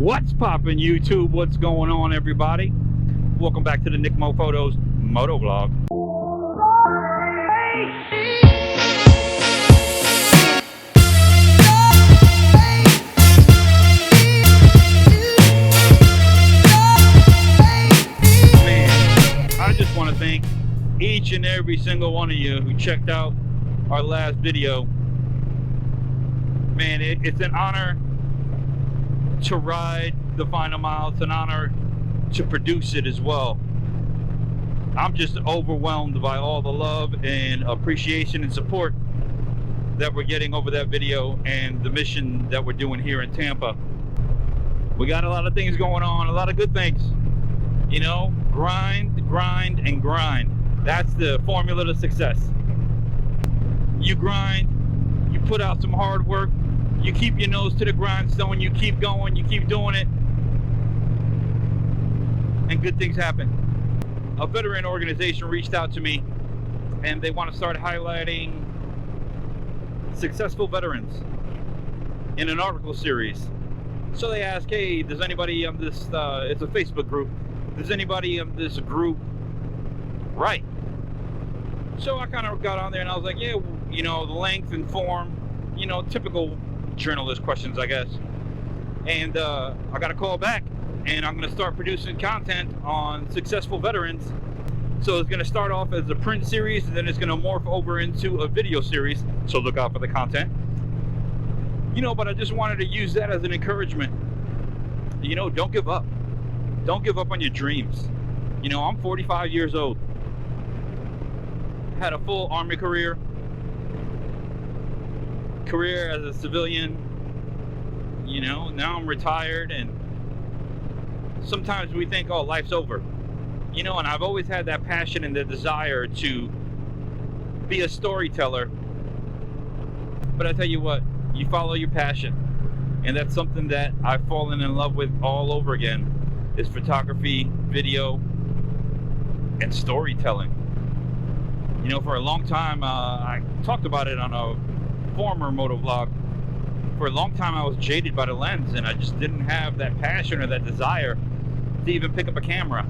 What's poppin' YouTube? What's going on, everybody? Welcome back to the Nick Mo Photos motovlog. Man, I just want to thank each and every single one of you who checked out our last video. Man, it's an honor to ride the final mile. It's an honor to produce it as well. I'm just overwhelmed by all the love and appreciation and support that we're getting over that video and the mission that we're doing here in Tampa. We got a lot of things going on, a lot of good things. You know, grind, grind, and grind. That's the formula to success. You grind, you put out some hard work, you keep your nose to the grindstone, you keep going, you keep doing it, and good things happen. A veteran organization reached out to me and they want to start highlighting successful veterans in an article series. So they asked, hey, does anybody on this, it's a Facebook group, does anybody on this group write? So I kind of got on there and I was like, yeah, you know, the length and form, you know, typical journalist questions, I guess. And I got a call back and I'm going to start producing content on successful veterans. So it's going to start off as a print series and then it's going to morph over into a video series. So look out for the content. You know, but I just wanted to use that as an encouragement. You know, don't give up. Don't give up on your dreams. You know, I'm 45 years old. Had a full Army career as a civilian. You know, now I'm retired, and sometimes we think, oh, life's over. You know, and I've always had that passion and the desire to be a storyteller. But I tell you what, you follow your passion, and that's something that I've fallen in love with all over again, is photography, video, and storytelling. You know, for a long time, I talked about it on a former motovlog. For a long time, I was jaded by the lens, and I just didn't have that passion or that desire to even pick up a camera.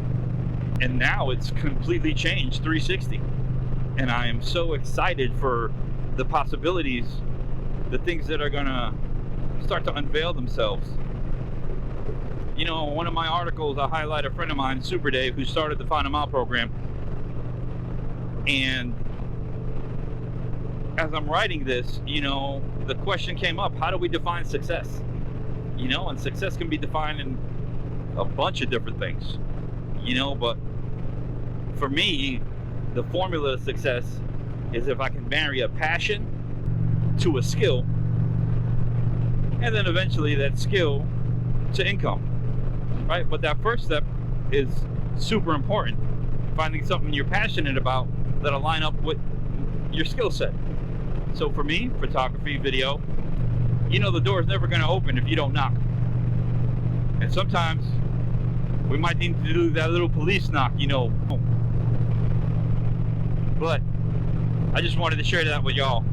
And now it's completely changed 360. And I am so excited for the possibilities, the things that are gonna start to unveil themselves. You know, in one of my articles, I highlight a friend of mine, Super Dave, who started the Final Mile program. And as I'm writing this, you know, the question came up, how do we define success? You know, and success can be defined in a bunch of different things, you know, but for me, the formula to success is if I can marry a passion to a skill, and then eventually that skill to income, right? But that first step is super important. Finding something you're passionate about that'll line up with your skill set. So for me, photography, video, you know, the door is never going to open if you don't knock. And sometimes we might need to do that little police knock, you know. But I just wanted to share that with y'all.